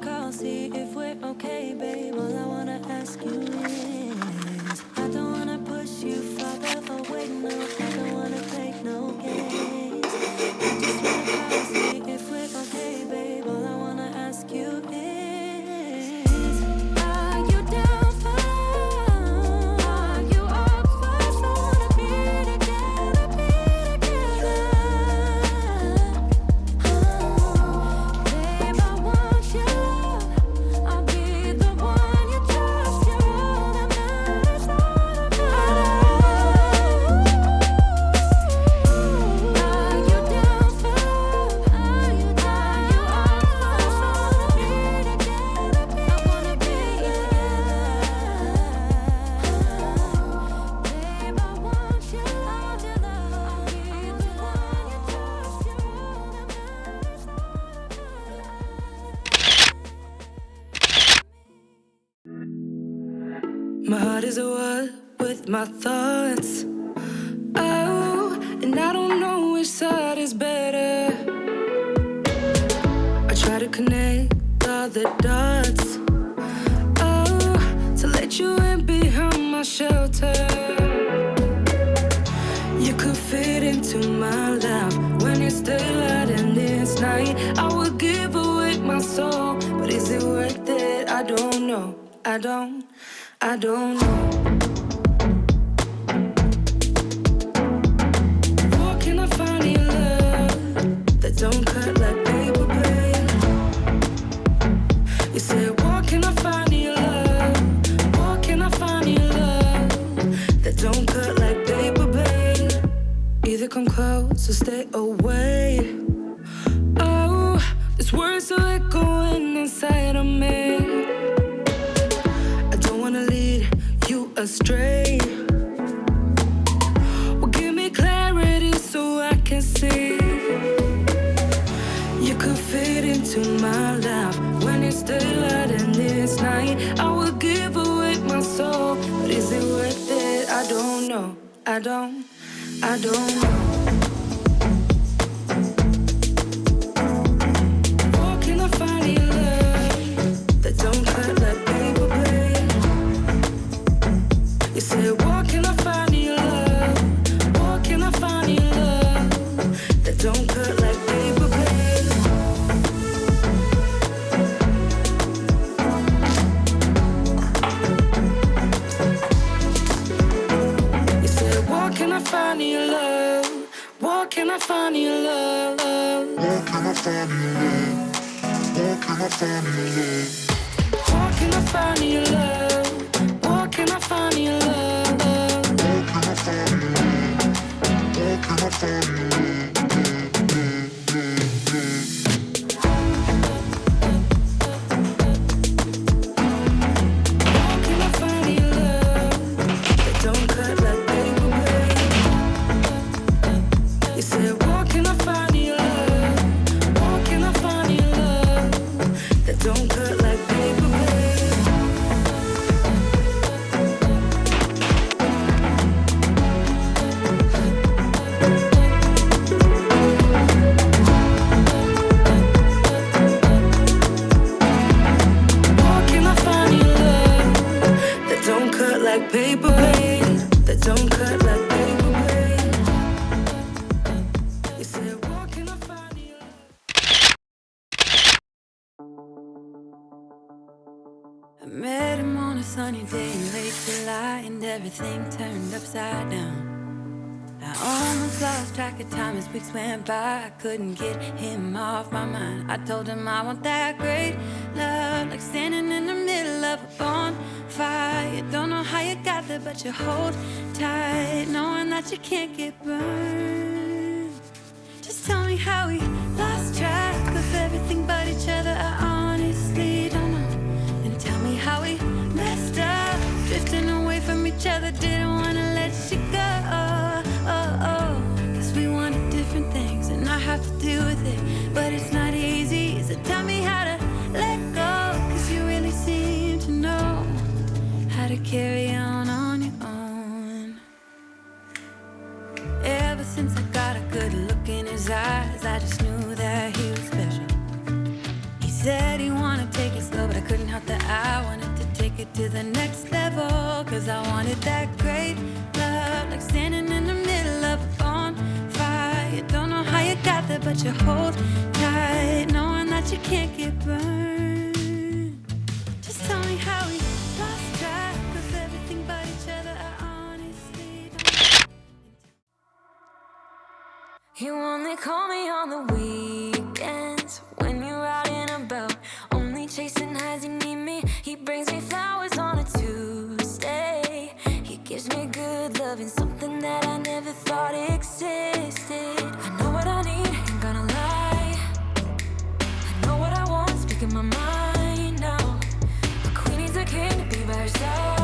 call, see if we're okay, babe. All I wanna ask you is, I don't wanna push you farther away, no. I don't wanna take no games. I just wanna call, see if we're okay, babe. All I wanna ask you is, are you down for? Are you up for? I wanna be together, be together. Babe, I want you. I'll be the one you trust. You're all that matters, all that matters. Are you down for? Are you up for? I wanna be together, babe, I want you. I'll be the one you trust. You're all that matters, all that matters. My heart is at war with my thoughts. Oh, and I don't know which side is better. I try to connect all the dots. Oh, to let you in behind my shelter. You could fit into my life when you're still out in this night. I would give away my soul, but is it worth it? I don't know. I don't know. Where can I find your love that don't cut like paper, babe? You said, where can I find your love? Where can I find your love that don't cut like paper, babe? Either come close or stay away. Oh, these words are echoing inside of me. I don't wanna lead you astray. Well, give me clarity so I can see. You could fit into my life when you're still out in this night. I would give away my soul, but is it worth it? I don't know. I don't know. Where can I find your love that don't cut like paper, babe? You said, where can I find your love? Where can I find your love that don't cut like paper, babe? You said, where can I find your love? Where can I find your love? Where can I find your love? Where can I find your love? Where can I find your love? Where can I find your love? Where can I find your love? Where can I find your love? Where can I find your love that don't cut like paper, babe? You said, where can I find your love? Where can I find your love that don't cut like paper, babe? Where can I find your love that don't cut like paper, babe? That don't cut like paper, babe. You said, where can I find your love? I met him on a sunny day in late July, and everything turned upside down. I almost lost track of time as weeks went by. I couldn't get him off my mind. I told him I want that great love, like standing in the middle of a bonfire. You don't know how you got there, but you hold tight, knowing that you can't get burned. Just tell me how we lost track of everything but each other. I honestly don't know. And tell me how we messed up, drifting away from each other. Didn't wanna let you go. Cause we wanted different things, and I have to deal with it, but it's not easy. So tell me how to let go, cause you really seem to know how to carry on your own. Ever since I got a good look in his eyes, I just knew to the next level, cause I wanted that great love, like standing in the middle of a bonfire. You don't know how you got there, but you hold tight, knowing that you can't get burned. Just tell me how we lost track of everything but each other. I honestly don't. You only call me on the weekends when you're out and about, only chasing highs. You need me. He brings me flowers on a Tuesday. He gives me good loving, something that I never thought existed. I know what I need, ain't gonna lie. I know what I want, speaking my mind now. A queen needs a king to be by her side.